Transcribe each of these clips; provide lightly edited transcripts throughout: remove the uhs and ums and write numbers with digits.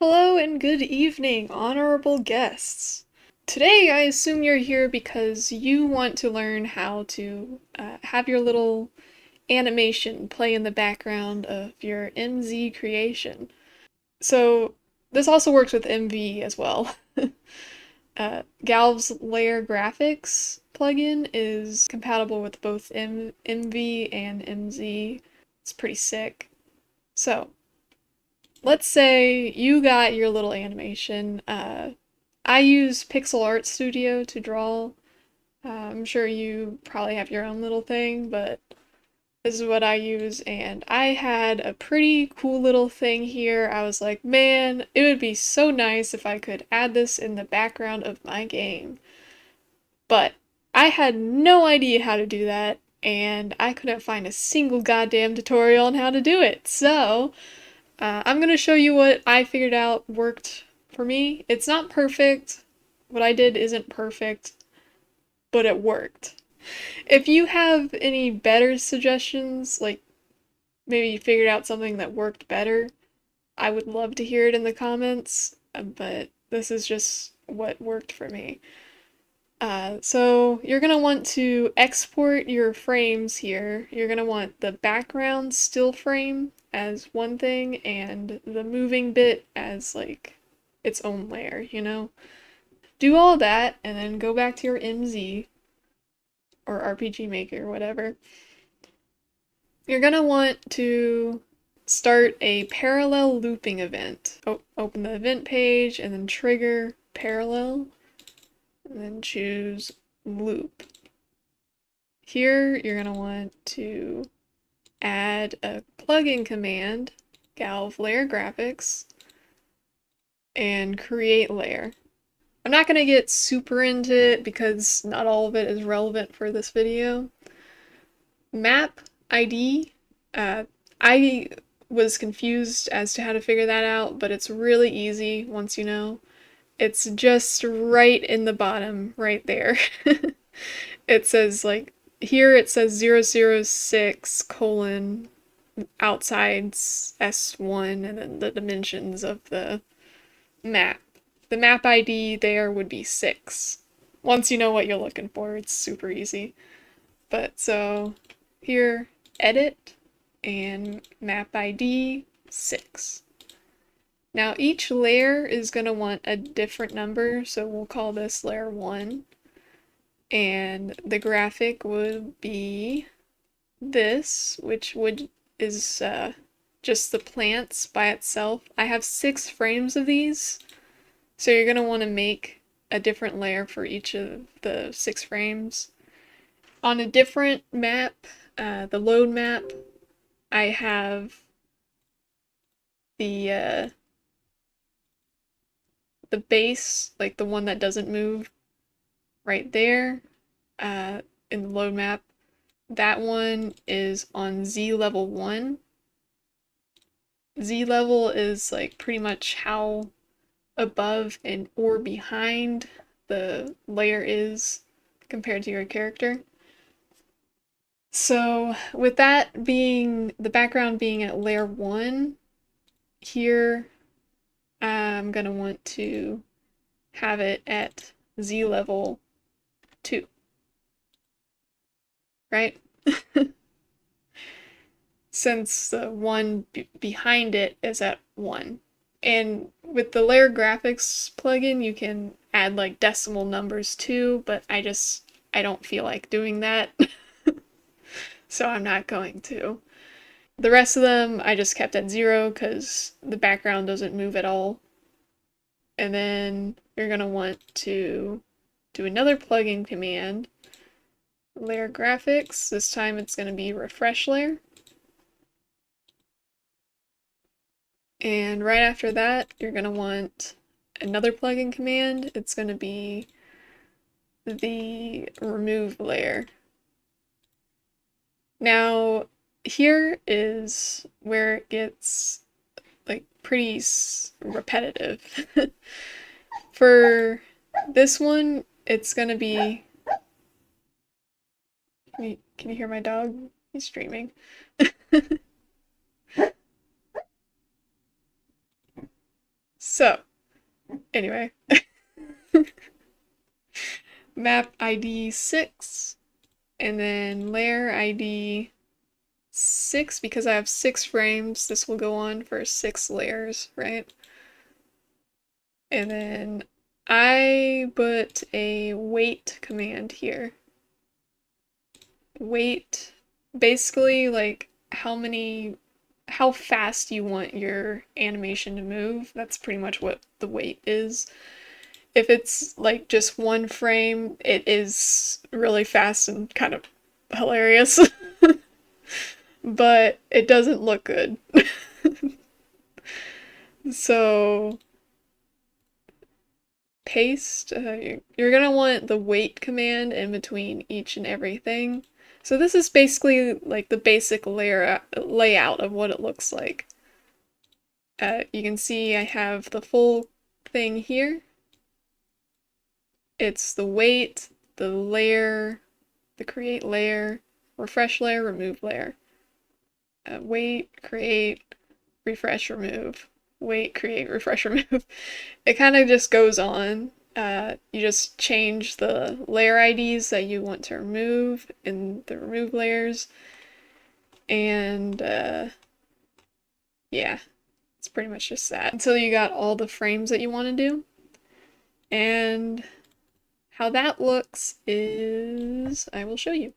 Hello and good evening, honorable guests. Today, I assume you're here because you want to learn how to have your little animation play in the background of your MZ creation. So, this also works with MV as well. GALV's Layer Graphics plugin is compatible with both MV and MZ. It's pretty sick. So, let's say you got your little animation. I use Pixel Art Studio to draw. I'm sure you probably have your own little thing, but this is what I use, and I had a pretty cool little thing here. I was like, man, it would be so nice if I could add this in the background of my game. But I had no idea how to do that, and I couldn't find a single goddamn tutorial on how to do it. So, I'm gonna show you what I figured out worked for me. It's not perfect. What I did isn't perfect, but it worked. If you have any better suggestions, like maybe you figured out something that worked better, I would love to hear it in the comments, but this is just what worked for me. So you're gonna want to export your frames here. You're gonna want the background still frame as one thing and the moving bit as like its own layer, you know? Do all that and then go back to your MZ or RPG Maker, whatever. You're gonna want to start a parallel looping event. Open the event page and then trigger parallel and then choose loop. Here you're going to want to add a plugin command, GALV layer graphics, and create layer. I'm not going to get super into it because not all of it is relevant for this video. Map ID, I was confused as to how to figure that out, but it's really easy once you know. It's just right in the bottom, right there. It says like, here it says 006 colon outside S1 and then the dimensions of the map. The map ID there would be 6. Once you know what you're looking for, it's super easy. But so here, edit and map ID 6. Now each layer is going to want a different number, so we'll call this layer 1. And the graphic would be this, which is just the plants by itself. I have 6 frames of these, so you're going to want to make a different layer for each of the 6 frames. On a different map, the load map, I have the base, like the one that doesn't move, right there in the load map. That one is on Z level 1. Z level is like pretty much how above and or behind the layer is compared to your character. So with that being, the background being at layer 1, here I'm going to want to have it at Z level 2, right? Since the one behind it is at 1. And with the layer graphics plugin, you can add like decimal numbers too, but I don't feel like doing that. So I'm not going to. The rest of them I just kept at 0 because the background doesn't move at all. And then you're going to want to do another plugin command, layer graphics. This time it's going to be refresh layer. And right after that, you're going to want another plugin command. It's going to be the remove layer. Now, here is where it gets like pretty repetitive. For this one, it's going to be... Can you hear my dog? He's streaming. So, anyway. Map ID 6, and then layer ID 6, because I have 6 frames, this will go on for 6 layers, right? And then I put a wait command here. Wait, basically like how fast you want your animation to move. That's pretty much what the wait is. If it's like just 1 frame, it is really fast and kind of hilarious. But it doesn't look good. So paste, you're gonna want the wait command in between each and everything. So this is basically like the basic layout of what it looks like. You can see I have the full thing here. It's the wait, the layer, the create layer, refresh layer, remove layer. Wait, create, refresh, remove. Wait, create, refresh, remove. It kind of just goes on. You just change the layer IDs that you want to remove in the remove layers. And yeah, it's pretty much just that. Until you got all the frames that you want to do. And how that looks is, I will show you.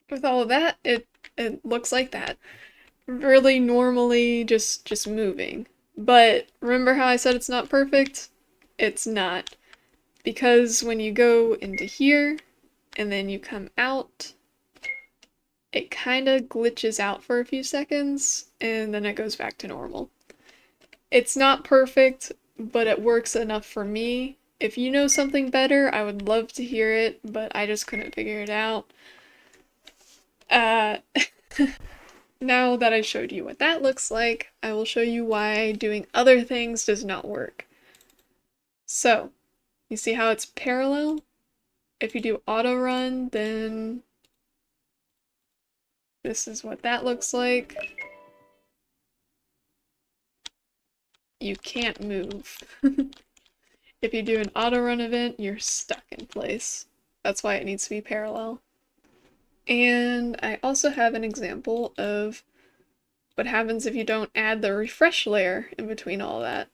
With all of that, it looks like that. Really normally just moving. But remember how I said it's not perfect? It's not. Because when you go into here and then you come out, it kind of glitches out for a few seconds and then it goes back to normal. It's not perfect, but it works enough for me. If you know something better, I would love to hear it, but I just couldn't figure it out. Now that I showed you what that looks like, I will show you why doing other things does not work. So, you see how it's parallel? If you do auto run, then this is what that looks like. You can't move. If you do an auto run event, you're stuck in place. That's why it needs to be parallel. And I also have an example of what happens if you don't add the refresh layer in between all that.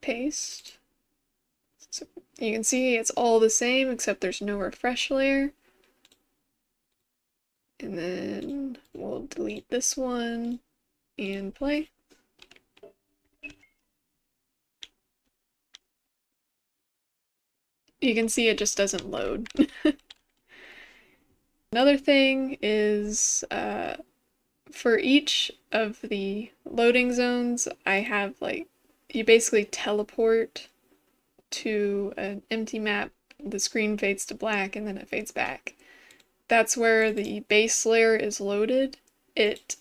Paste. So you can see it's all the same except there's no refresh layer. And then we'll delete this one and play. You can see it just doesn't load. Another thing is for each of the loading zones, I have like, you basically teleport to an empty map, the screen fades to black and then it fades back. That's where the base layer is loaded. It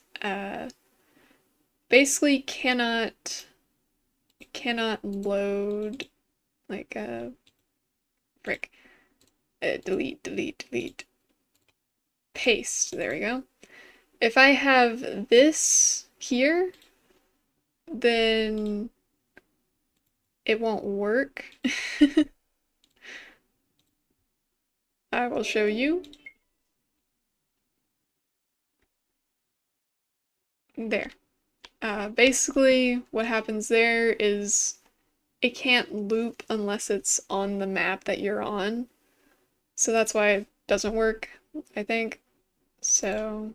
basically cannot load like frick. Delete. Paste, there we go. If I have this here, then it won't work. I will show you. There. Basically, what happens there is it can't loop unless it's on the map that you're on. So that's why it doesn't work, I think. So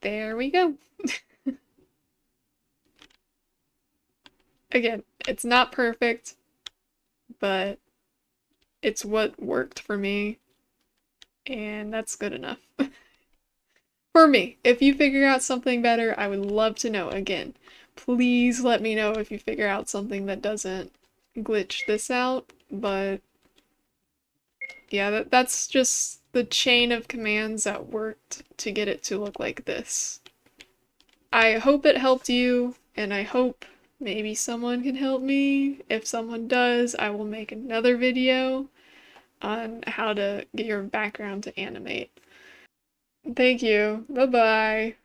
there we go. Again, it's not perfect, but it's what worked for me, and that's good enough. For me. If you figure out something better, I would love to know. Again, please let me know if you figure out something that doesn't glitch this out, but yeah, that's just the chain of commands that worked to get it to look like this. I hope it helped you, and I hope Maybe someone can help me. If someone does, I will make another video on how to get your background to animate. Thank you. Bye-bye.